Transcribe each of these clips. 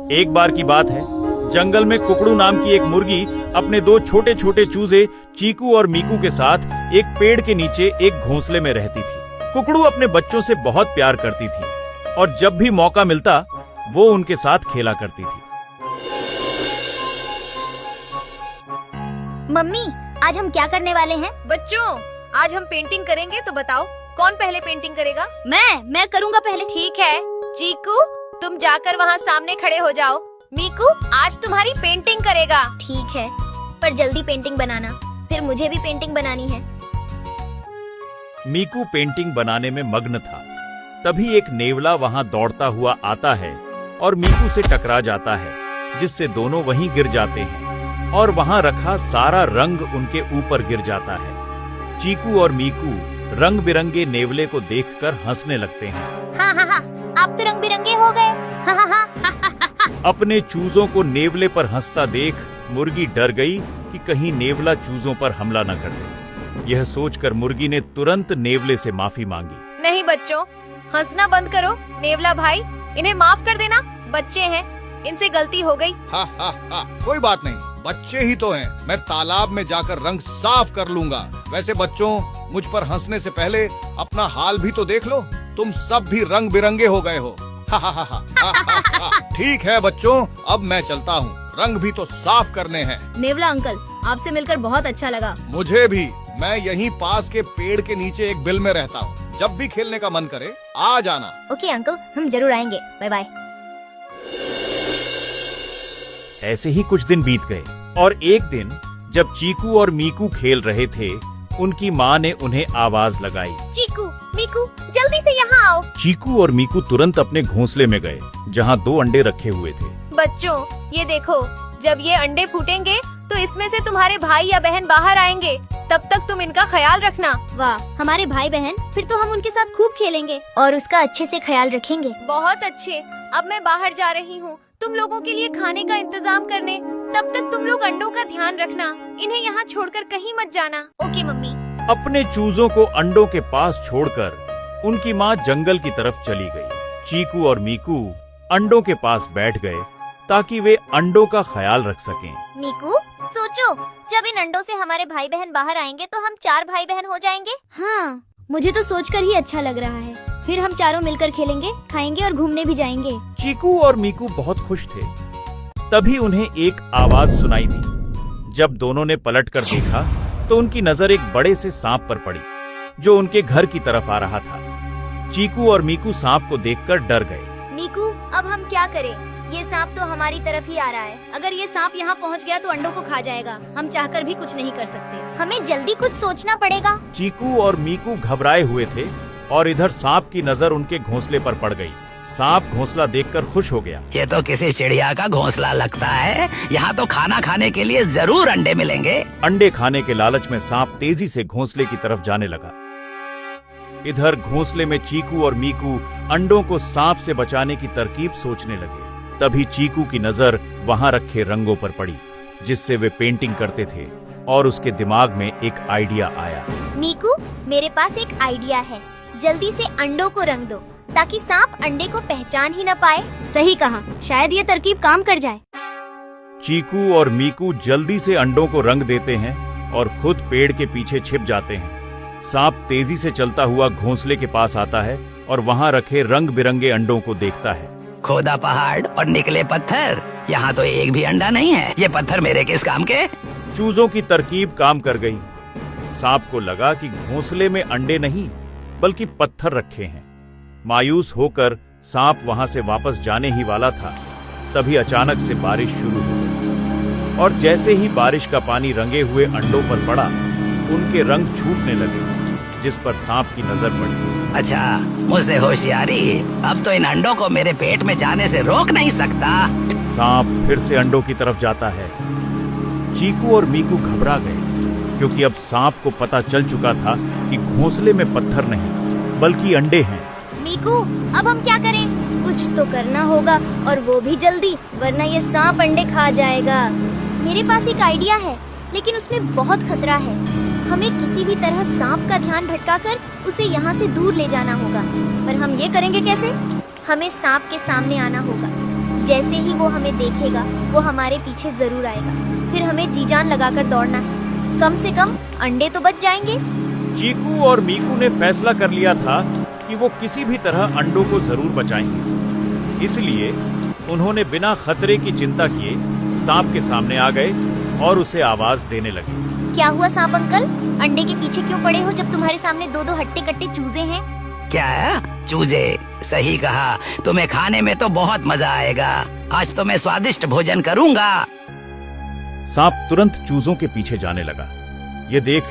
एक बार की बात है, जंगल में कुकड़ू नाम की एक मुर्गी अपने दो छोटे छोटे चूजे चीकू और मीकू के साथ एक पेड़ के नीचे एक घोंसले में रहती थी। कुकड़ू अपने बच्चों से बहुत प्यार करती थी और जब भी मौका मिलता वो उनके साथ खेला करती थी। मम्मी, आज हम क्या करने वाले हैं? बच्चों, आज हम पेंटिंग करेंगे, तो बताओ कौन पहले पेंटिंग करेगा? मैं करूँगा पहले। ठीक है, चीकू तुम जाकर वहाँ सामने खड़े हो जाओ। मीकू आज तुम्हारी पेंटिंग करेगा। ठीक है, पर जल्दी पेंटिंग बनाना, फिर मुझे भी पेंटिंग बनानी है। मीकू पेंटिंग बनाने में मग्न था। तभी एक नेवला वहां दौड़ता हुआ आता है और मीकू से टकरा जाता है, जिससे दोनों वहीं गिर जाते हैं और वहां रखा सारा रंग उनके ऊपर गिर जाता है। चीकू और मीकू रंग बिरंगे नेवले को देखकर हंसने लगते हैं। हाँ, आप तो रंग बिरंगे हो गए। हाँ। अपने चूजों को नेवले पर हंसता देख मुर्गी डर गई कि कहीं नेवला चूजों पर हमला न कर दे। यह सोचकर मुर्गी ने तुरंत नेवले से माफी मांगी। नहीं बच्चों, हंसना बंद करो। नेवला भाई, इन्हें माफ कर देना, बच्चे हैं, इनसे गलती हो गई। हा, कोई बात नहीं, बच्चे ही तो हैं। मैं तालाब में जाकर रंग साफ कर लूंगा। वैसे बच्चों, मुझ पर हंसने से पहले अपना हाल भी तो देख लो, तुम सब भी रंग बिरंगे हो गए हो। ठीक है बच्चों, अब मैं चलता हूँ, रंग भी तो साफ करने हैं। नेवला अंकल, आपसे मिलकर बहुत अच्छा लगा। मुझे भी। मैं यहीं पास के पेड़ के नीचे एक बिल में रहता हूँ। जब भी खेलने का मन करे आ जाना। ओके अंकल, हम जरूर आएंगे। Bye bye. ऐसे ही कुछ दिन बीत गए और एक दिन जब चीकू और मीकू खेल रहे थे, उनकी माँ ने उन्हें आवाज लगाई। चीकू, मीकू, जल्दी से यहाँ आओ। चीकू और मीकू तुरंत अपने घोंसले में गए, जहाँ 2 अंडे रखे हुए थे। बच्चों, ये देखो, जब ये अंडे फूटेंगे तो इसमें से तुम्हारे भाई या बहन बाहर आएंगे। तब तक तुम इनका ख्याल रखना। वाह, हमारे भाई बहन, फिर तो हम उनके साथ खूब खेलेंगे और उसका अच्छे से ख्याल रखेंगे। बहुत अच्छे। अब मैं बाहर जा रही हूँ तुम लोगों के लिए खाने का इंतजाम करने। तब तक तुम लोग अंडों का ध्यान रखना, इन्हें यहाँ छोड़कर कहीं मत जाना। Okay mummy. अपने चूजों को अंडों के पास छोड़कर उनकी माँ जंगल की तरफ चली गई। चीकू और मीकू अंडों के पास बैठ गए ताकि वे अंडों का ख्याल रख सकें। मीकू, सोचो, जब इन अंडों से हमारे भाई बहन बाहर आएंगे तो हम 4 भाई बहन हो जाएंगे। हाँ, मुझे तो सोचकर ही अच्छा लग रहा है। फिर हम चारों मिलकर खेलेंगे, खाएंगे और घूमने भी जाएंगे। चीकू और मीकू बहुत खुश थे। तभी उन्हें एक आवाज सुनाई दी। जब दोनों ने पलटकर देखा तो उनकी नजर एक बड़े से सांप पर पड़ी, जो उनके घर की तरफ आ रहा था। चीकू और मीकू सांप को देखकर डर गए। मीकू, अब हम क्या करें? ये सांप तो हमारी तरफ ही आ रहा है। अगर ये सांप यहाँ पहुँच गया तो अंडों को खा जाएगा। हम चाहकर भी कुछ नहीं कर सकते। हमें जल्दी कुछ सोचना पड़ेगा। चीकू और मीकू घबराए हुए थे और इधर सांप की नजर उनके घोंसले पर पड़ गई। सांप घोंसला देखकर खुश हो गया। ये तो किसी चिड़िया का घोंसला लगता है। यहाँ तो खाना खाने के लिए जरूर अंडे मिलेंगे। अंडे खाने के लालच में सांप तेजी से घोंसले की तरफ जाने लगा। इधर घोंसले में चीकू और मीकू अंडों को सांप से बचाने की तरकीब सोचने लगे। तभी चीकू की नजर वहां रखे रंगों पर पड़ी, जिससे वे पेंटिंग करते थे, और उसके दिमाग में एक आइडिया आया। मीकू, मेरे पास एक आइडिया है। जल्दी से अंडों को रंग दो ताकि सांप अंडे को पहचान ही न पाए। सही कहा, शायद ये तरकीब काम कर जाए। चीकू और मीकू जल्दी से अंडों को रंग देते हैं और खुद पेड़ के पीछे छिप जाते हैं। सांप तेजी से चलता हुआ घोंसले के पास आता है और वहां रखे रंग बिरंगे अंडों को देखता है। खोदा पहाड़ और निकले पत्थर, यहाँ तो एक भी अंडा नहीं है। ये पत्थर मेरे किस काम के? चूजों की तरकीब काम कर गई। सांप को लगा कि घोंसले में अंडे नहीं बल्कि पत्थर रखे हैं। मायूस होकर सांप वहां से वापस जाने ही वाला था, तभी अचानक से बारिश शुरू हो गई और जैसे ही बारिश का पानी रंगे हुए अंडों पर पड़ा, उनके रंग छूटने लगे, जिस पर सांप की नजर पड़ी। अच्छा, मुझसे होशियारी। अब तो इन अंडों को मेरे पेट में जाने से रोक नहीं सकता। सांप फिर से अंडों की तरफ जाता है। चीकू और मीकू घबरा गए, क्योंकि अब सांप को पता चल चुका था कि घोंसले में पत्थर नहीं बल्कि अंडे हैं। मीकू, अब हम क्या करें? कुछ तो करना होगा, और वो भी जल्दी, वरना ये सांप अंडे खा जाएगा। मेरे पास एक आइडिया है, लेकिन उसमें बहुत खतरा है। हमें किसी भी तरह सांप का ध्यान भटकाकर उसे यहाँ से दूर ले जाना होगा। पर हम ये करेंगे कैसे? हमें सांप के सामने आना होगा। जैसे ही वो हमें देखेगा वो हमारे पीछे जरूर आएगा। फिर हमें जी जान लगाकर दौड़ना है। कम से कम अंडे तो बच जाएंगे। चीकू और मीकू ने फैसला कर लिया था कि वो किसी भी तरह अंडों को जरूर बचाएंगे। इसलिए उन्होंने बिना खतरे की चिंता किए सांप के सामने आ गए और उसे आवाज देने लगे। क्या हुआ सांप अंकल, अंडे के पीछे क्यों पड़े हो जब तुम्हारे सामने दो दो हट्टे कट्टे चूजे हैं? क्या चूजे? सही कहा, तुम्हें खाने में तो बहुत मजा आएगा। आज तो मैं स्वादिष्ट भोजन करूंगा। सांप तुरंत चूजों के पीछे जाने लगा। ये देख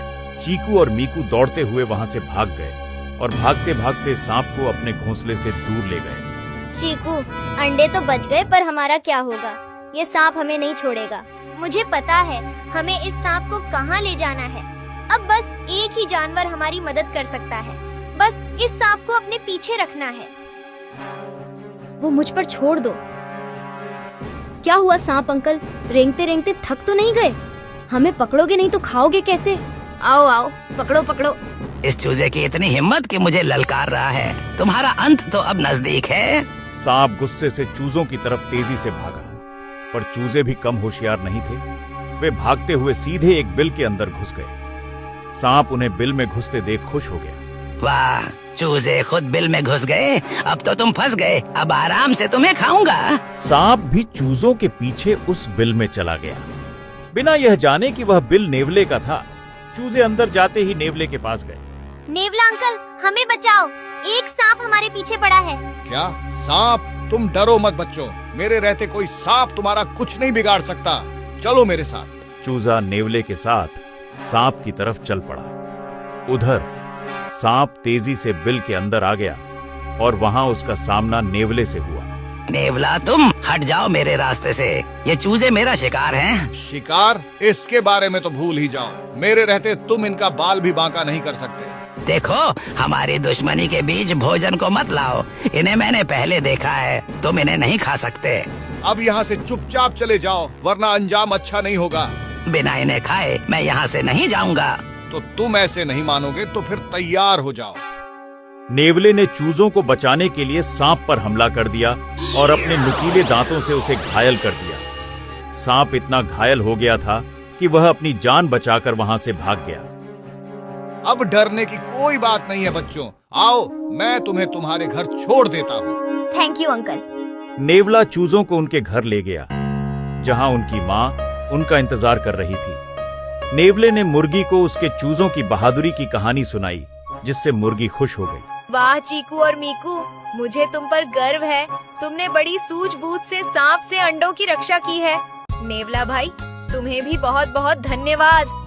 चीकू और मीकू दौड़ते हुए वहां से भाग गए और भागते भागते सांप को अपने घोंसले से दूर ले गए। चीकू, अंडे तो बच गए पर हमारा क्या होगा? ये सांप हमें नहीं छोड़ेगा। मुझे पता है हमें इस सांप को कहाँ ले जाना है। अब बस एक ही जानवर हमारी मदद कर सकता है। बस इस सांप को अपने पीछे रखना है। वो मुझ पर छोड़ दो। क्या हुआ सांप अंकल, रेंगते रेंगते थक तो नहीं गए? हमें पकड़ोगे नहीं तो खाओगे कैसे? आओ आओ, पकड़ो पकड़ो। इस चूजे की इतनी हिम्मत कि मुझे ललकार रहा है। तुम्हारा अंत तो अब नजदीक है। सांप गुस्से से चूजों की तरफ तेजी से भागा, पर चूजे भी कम होशियार नहीं थे। वे भागते हुए सीधे एक बिल के अंदर घुस गए। सांप उन्हें बिल में घुसते देख खुश हो गया। वाह, चूजे खुद बिल में घुस गए। अब तो तुम फंस गए। अब आराम से तुम्हें खाऊंगा। सांप भी चूजों के पीछे उस बिल में चला गया, बिना यह जाने कि वह बिल नेवले का था। चूजे अंदर जाते ही नेवले के पास गए। नेवला अंकल, हमें बचाओ, एक सांप हमारे पीछे पड़ा है। क्या सांप? तुम डरो मत बच्चों, मेरे रहते कोई सांप तुम्हारा कुछ नहीं बिगाड़ सकता। चलो मेरे साथ। चूजा नेवले के साथ सांप की तरफ चल पड़ा। उधर सांप तेजी से बिल के अंदर आ गया और वहां उसका सामना नेवले से हुआ। नेवला, तुम हट जाओ मेरे रास्ते से। ये चूजे मेरा शिकार हैं। शिकार? इसके बारे में तो भूल ही जाओ। मेरे रहते तुम इनका बाल भी बांका नहीं कर सकते। देखो, हमारी दुश्मनी के बीच भोजन को मत लाओ। इन्हें मैंने पहले देखा है। तुम इन्हें नहीं खा सकते। अब यहाँ से चुपचाप चले जाओ, वरना अंजाम अच्छा नहीं होगा। बिना इन्हें खाए मैं यहाँ से नहीं जाऊंगा। तो तुम ऐसे नहीं मानोगे तो फिर तैयार हो जाओ। नेवले ने चूजों को बचाने के लिए सांप पर हमला कर दिया और अपने नुकीले दांतों से उसे घायल कर दिया। सांप इतना घायल हो गया था कि वह अपनी जान बचाकर वहां से भाग गया। अब डरने की कोई बात नहीं है बच्चों। आओ, मैं तुम्हें तुम्हारे घर छोड़ देता हूँ। Thank you uncle. नेवला चूजों को उनके घर ले गया, जहां उनकी माँ उनका इंतजार कर रही थी। नेवले ने मुर्गी को उसके चूजों की बहादुरी की कहानी सुनाई, जिससे मुर्गी खुश हो गई। वाह चीकू और मीकू, मुझे तुम पर गर्व है। तुमने बड़ी सूझबूझ से सांप से अंडों की रक्षा की है। नेवला भाई, तुम्हें भी बहुत बहुत धन्यवाद।